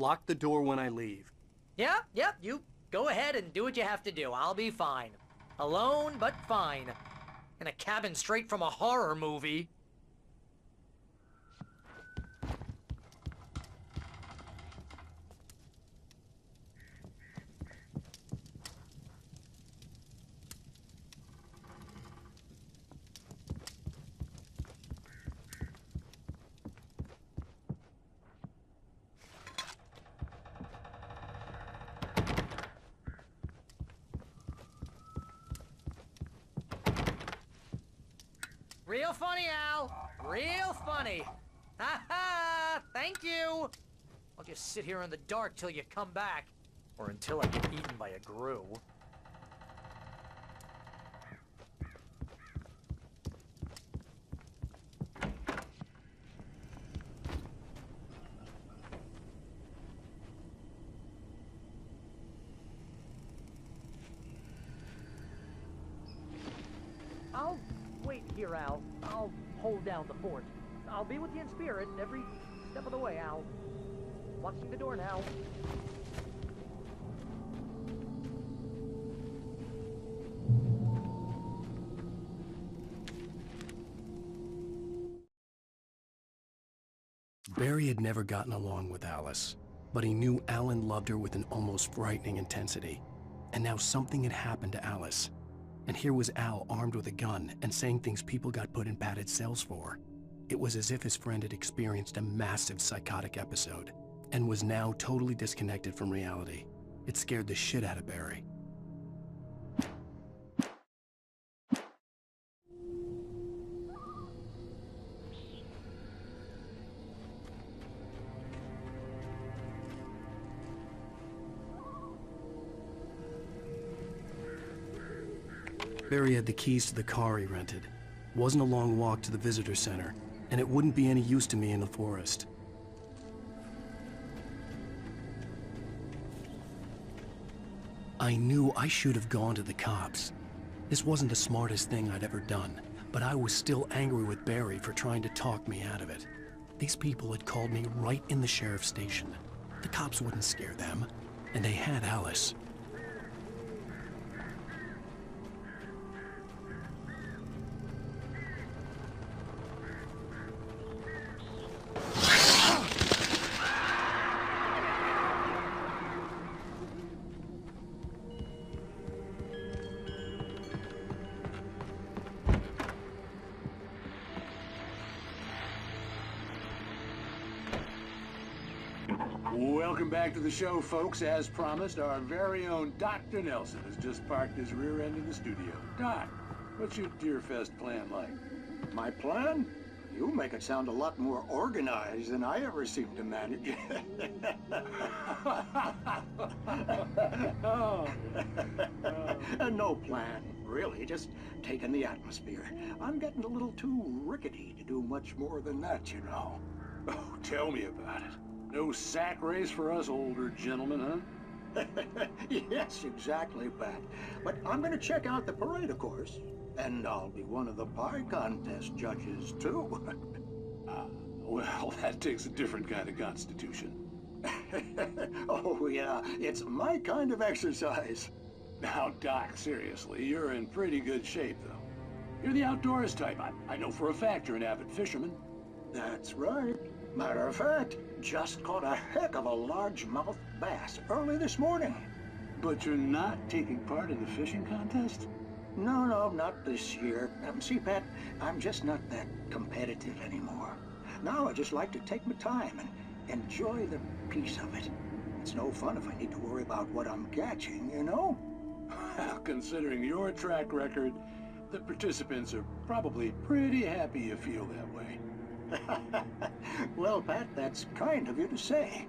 lock the door when I leave. Yeah, you go ahead and do what you have to do. I'll be fine. Alone, but fine. In a cabin straight from a horror movie. Real funny, Al. Real funny. Ha ha! Thank you. I'll just sit here in the dark till you come back. Or until I get eaten by a grue. I'll wait here, Al. I'll hold down the fort. I'll be with you in spirit every step of the way, Al. Watching the door now. Barry had never gotten along with Alice, but he knew Alan loved her with an almost frightening intensity. And now something had happened to Alice. And here was Al armed with a gun and saying things people got put in padded cells for. It was as if his friend had experienced a massive psychotic episode and was now totally disconnected from reality. It scared the shit out of Barry. Barry had the keys to the car he rented. It wasn't a long walk to the visitor center, and it wouldn't be any use to me in the forest. I knew I should have gone to the cops. This wasn't the smartest thing I'd ever done, but I was still angry with Barry for trying to talk me out of it. These people had called me right in the sheriff's station. The cops wouldn't scare them, and they had Alice. Welcome back to the show, folks. As promised, our very own Dr. Nelson has just parked his rear end in the studio. Doc, what's your Deerfest plan like? My plan? You make it sound a lot more organized than I ever seem to manage. No plan, really. Just taking the atmosphere. I'm getting a little too rickety to do much more than that, you know. Oh, tell me about it. No sack race for us older gentlemen, huh? Yes, exactly, Pat. But I'm going to check out the parade, of course. And I'll be one of the pie contest judges, too. Well, that takes a different kind of constitution. Oh, yeah. It's my kind of exercise. Now, Doc, seriously, you're in pretty good shape, though. You're the outdoors type. I know for a fact you're an avid fisherman. That's right. Matter of fact, just caught a heck of a largemouth bass early this morning. But you're not taking part in the fishing contest? No, not this year. See, Pat, I'm just not that competitive anymore. Now I just like to take my time and enjoy the peace of it. It's no fun if I need to worry about what I'm catching, you know? Well, considering your track record, the participants are probably pretty happy you feel that way. Well, Pat, that's kind of you to say.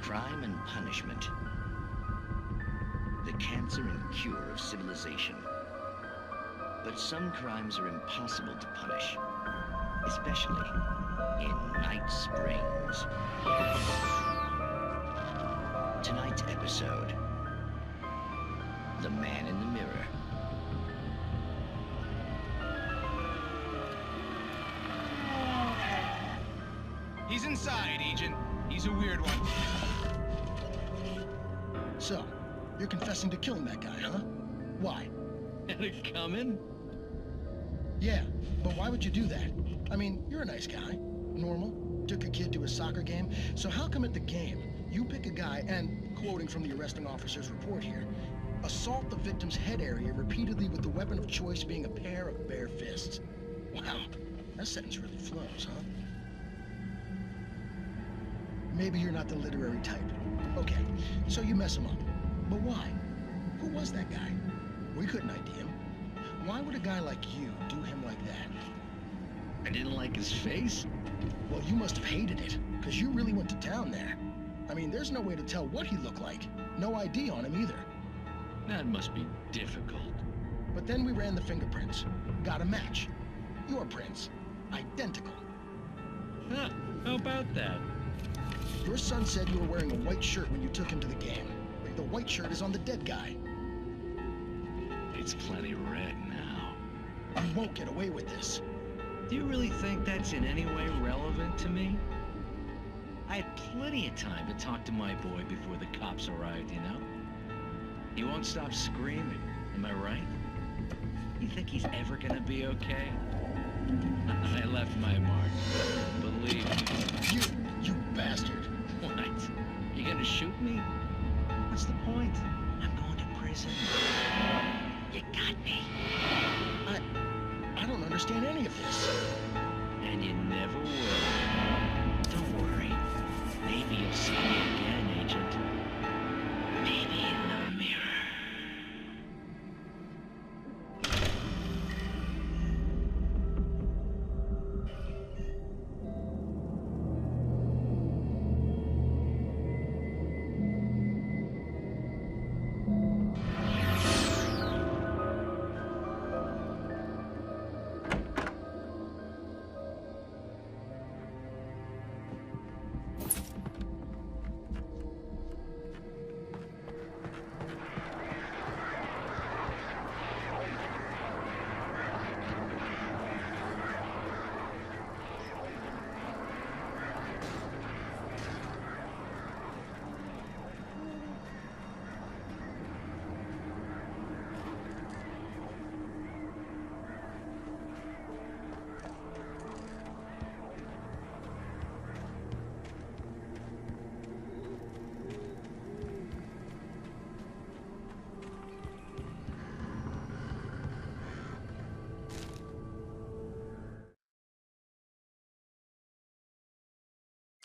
Crime and punishment. The cancer and cure of civilization. But some crimes are impossible to punish, especially in Night Springs. Tonight's episode, The Man in the Mirror. He's inside, Agent. He's a weird one. So, you're confessing to killing that guy, huh? Why? Had it coming? Yeah, but why would you do that? I mean, you're a nice guy. Normal. Took a kid to a soccer game. So how come at the game, you pick a guy and, quoting from the arresting officer's report here, assault the victim's head area repeatedly with the weapon of choice being a pair of bare fists? Wow, that sentence really flows, huh? Maybe you're not the literary type. Okay, so you mess him up. But why? Who was that guy? We couldn't ID him. Why would a guy like you do him like that? I didn't like his face? Well, you must have hated it, because you really went to town there. I mean, there's no way to tell what he looked like. No ID on him either. That must be difficult. But then we ran the fingerprints. Got a match. Your prints. Identical. Huh, how about that? Your son said you were wearing a white shirt when you took him to the game. The white shirt is on the dead guy. It's plenty red now. You won't get away with this. Do you really think that's in any way relevant to me? I had plenty of time to talk to my boy before the cops arrived, you know? He won't stop screaming, am I right? You think he's ever gonna be okay? I left my mark. Believe me. You bastard. What? You gonna shoot me? What's the point? I'm going to prison. You got me. I don't understand any of this. And you never will. Don't worry. Maybe you'll see me again, Agent. Maybe in the mirror.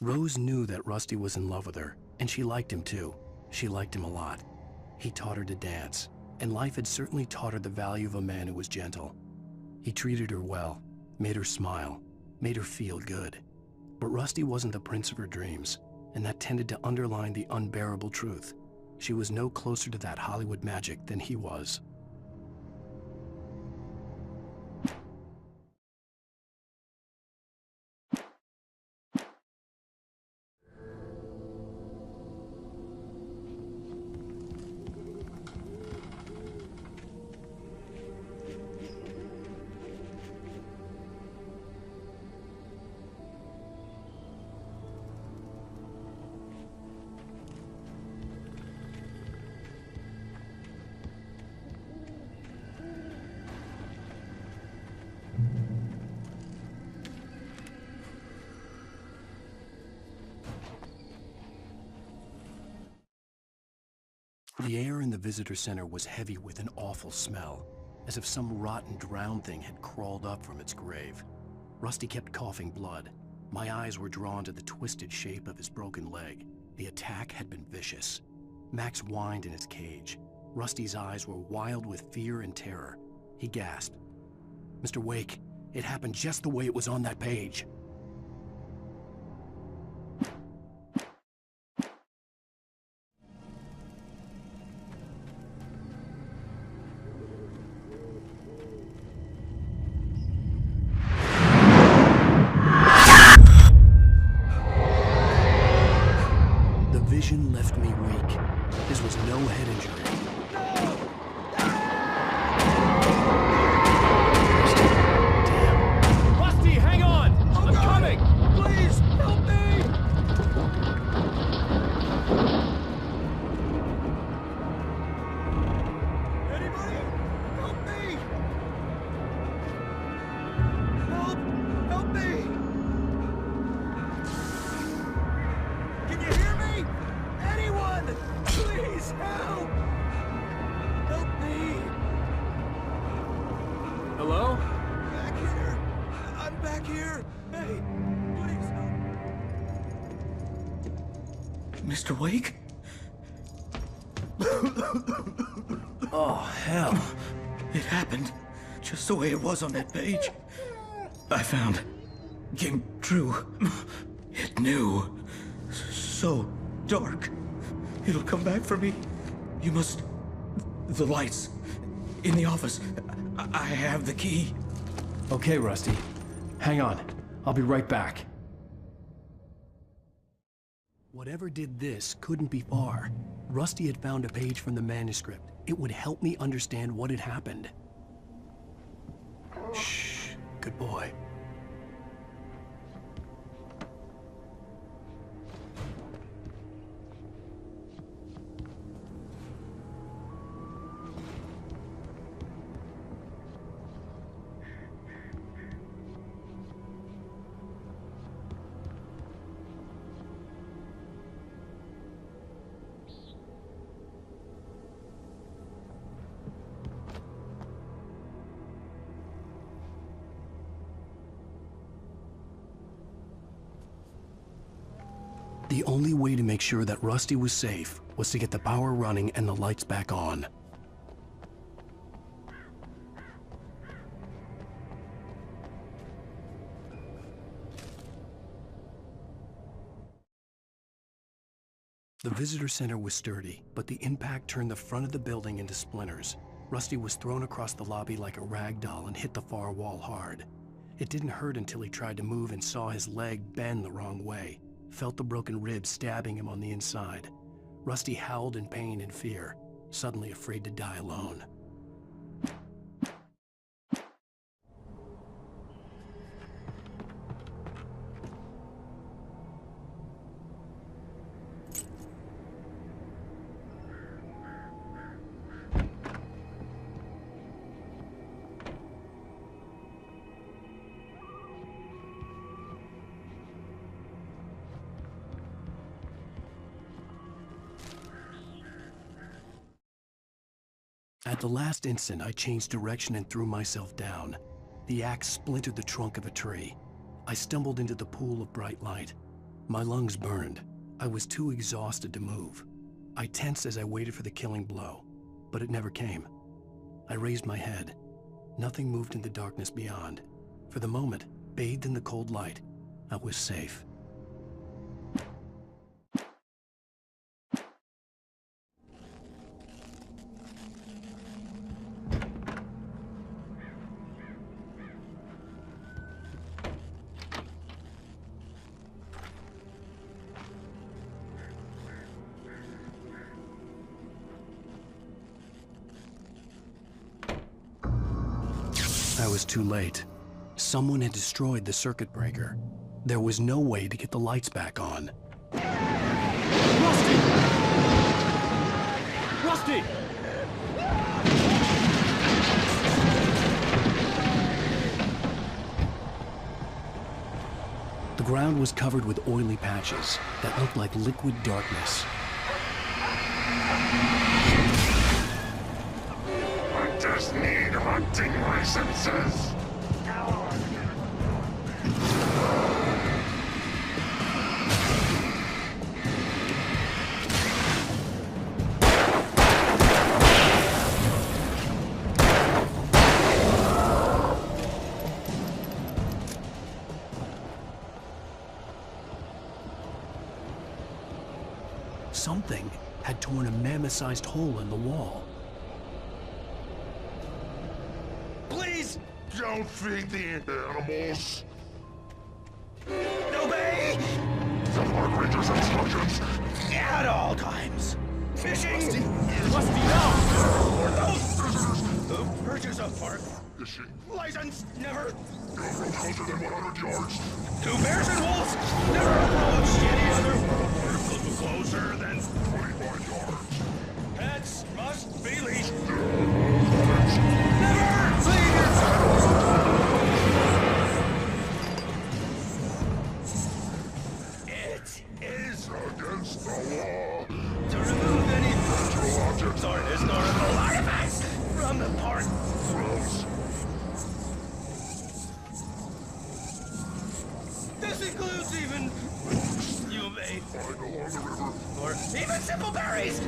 Rose knew that Rusty was in love with her, and she liked him too. She liked him a lot. He taught her to dance, and life had certainly taught her the value of a man who was gentle. He treated her well, made her smile, made her feel good. But Rusty wasn't the prince of her dreams, and that tended to underline the unbearable truth. She was no closer to that Hollywood magic than he was. The air in the visitor center was heavy with an awful smell, as if some rotten drowned thing had crawled up from its grave. Rusty kept coughing blood. My eyes were drawn to the twisted shape of his broken leg. The attack had been vicious. Max whined in his cage. Rusty's eyes were wild with fear and terror. He gasped. "Mr. Wake, it happened just the way it was on that page." no head injury. Rusty, hang on! I'm coming! Please, help me! Anybody? Help me! Help me! Can you hear me? Anyone! Please, help! Help me! Hello? Back here! I'm back here! Hey, please help! Mr. Wake? Oh, hell. It happened just the way it was on that page. I found came true. It knew. So dark. It'll come back for me. You must... The lights. In the office. I have the key. Okay, Rusty. Hang on. I'll be right back. Whatever did this couldn't be far. Rusty had found a page from the manuscript. It would help me understand what had happened. Shh. Good boy. The only way to make sure that Rusty was safe was to get the power running and the lights back on. The visitor center was sturdy, but the impact turned the front of the building into splinters. Rusty was thrown across the lobby like a rag doll and hit the far wall hard. It didn't hurt until he tried to move and saw his leg bend the wrong way. Felt the broken ribs stabbing him on the inside. Rusty howled in pain and fear, suddenly afraid to die alone. At the last instant, I changed direction and threw myself down. The axe splintered the trunk of a tree. I stumbled into the pool of bright light. My lungs burned. I was too exhausted to move. I tensed as I waited for the killing blow, but it never came. I raised my head. Nothing moved in the darkness beyond. For the moment, bathed in the cold light, I was safe. I was too late. Someone had destroyed the circuit breaker. There was no way to get the lights back on. Rusty! Rusty! The ground was covered with oily patches that looked like liquid darkness. I just need hunting licenses. Something had torn a mammoth-sized hole in the wall. Please don't feed the animals. Obey! The Park Ranger's instructions. At all times. Fishing! Rusty, no! The purchase of park Fishing. license never. Go closer than 100 yards. Two bears and wolves never approached any other. Closer than 25 yards. pets must be leashed. Never leave your It is Against the law. to remove any Natural objects. or historical artifacts from the park. Gross. This includes even you may Find along the river. or even simple berries.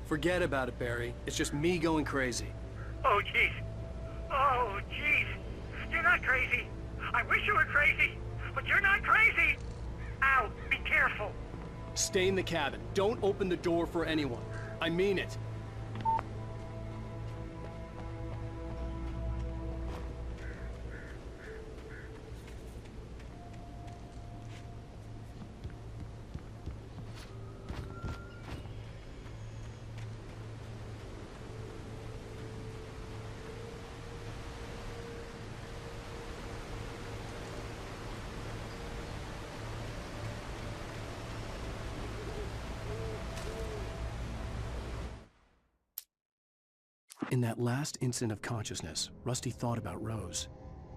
Forget about it, Barry. It's just me going crazy. Oh, jeez. Oh, jeez. You're not crazy. I wish you were crazy, but you're not crazy. Ow, be careful. Stay in the cabin. Don't open the door for anyone. I mean it. In that last instant of consciousness, Rusty thought about Rose.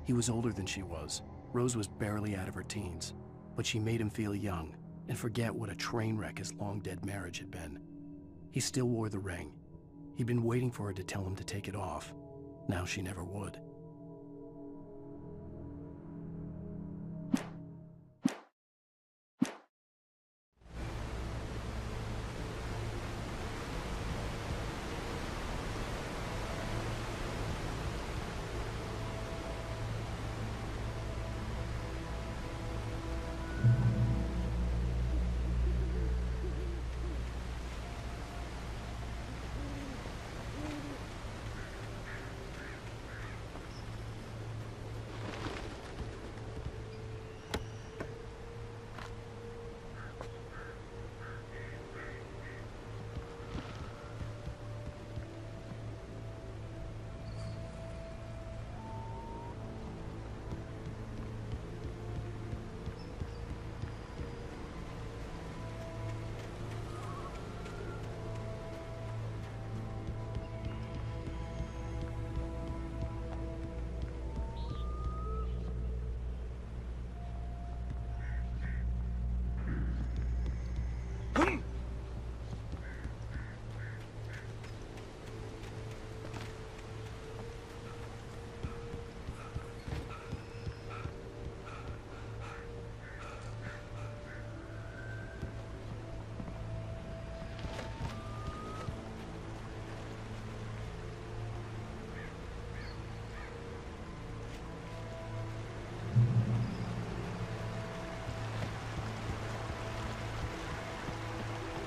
He was older than she was. Rose was barely out of her teens, but she made him feel young and forget what a train wreck his long-dead marriage had been. He still wore the ring. He'd been waiting for her to tell him to take it off. Now she never would.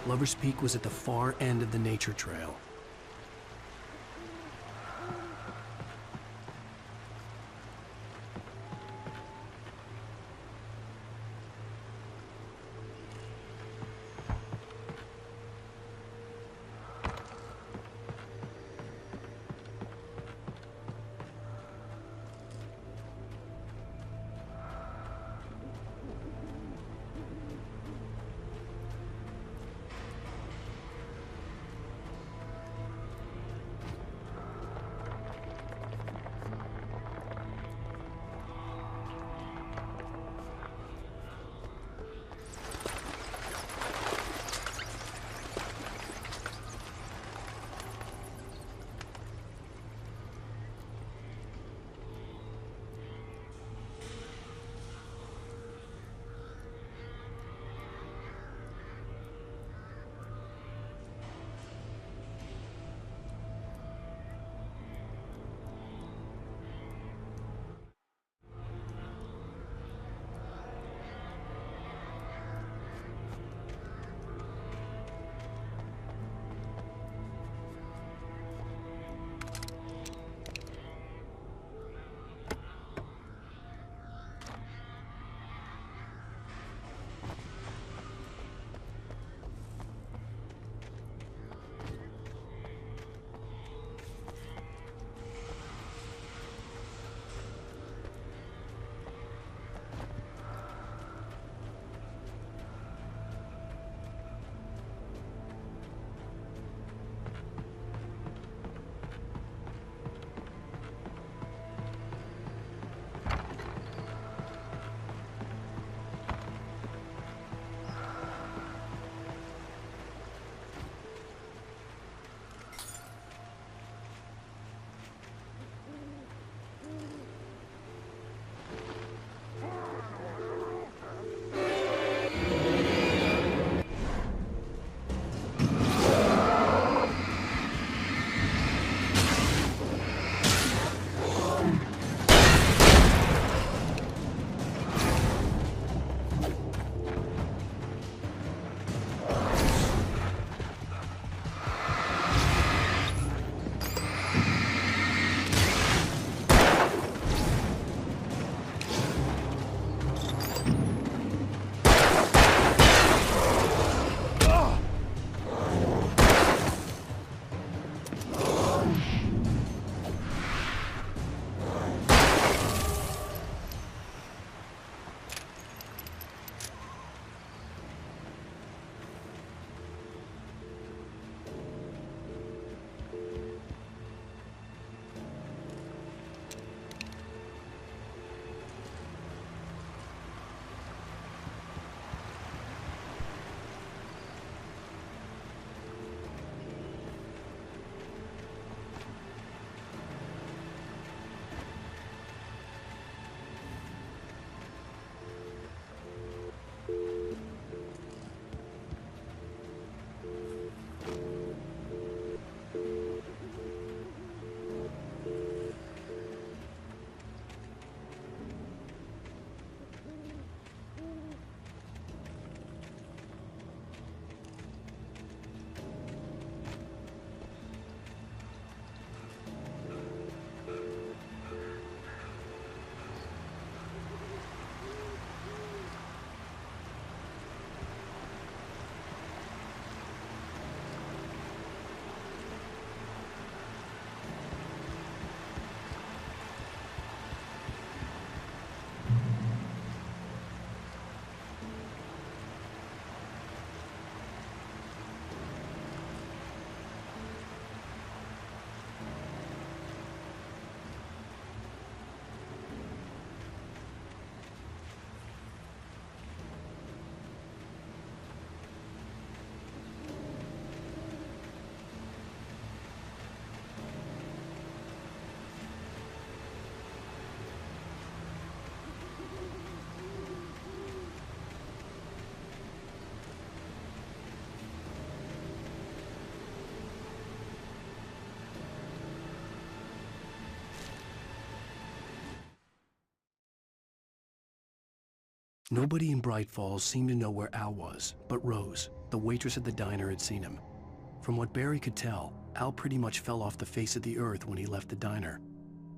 Lover's Peak was at the far end of the nature trail. Nobody in Bright Falls seemed to know where Al was, but Rose, the waitress at the diner, had seen him. From what Barry could tell, Al pretty much fell off the face of the earth when he left the diner.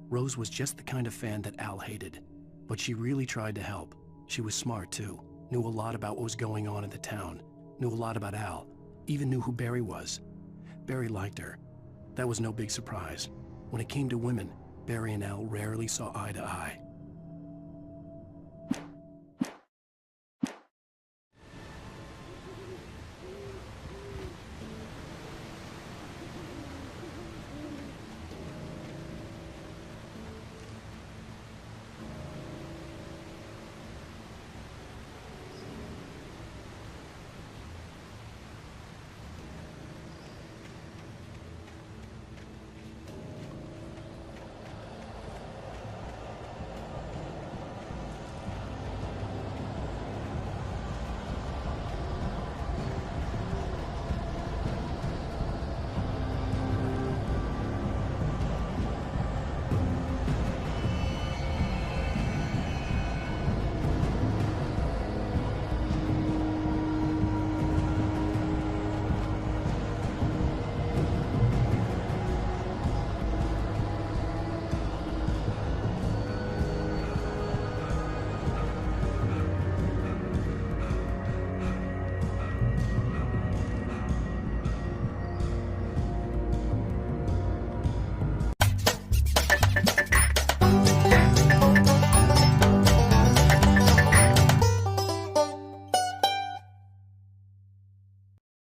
Rose was just the kind of fan that Al hated, but she really tried to help. She was smart too, knew a lot about what was going on in the town, knew a lot about Al, even knew who Barry was. Barry liked her. That was no big surprise. When it came to women, Barry and Al rarely saw eye to eye.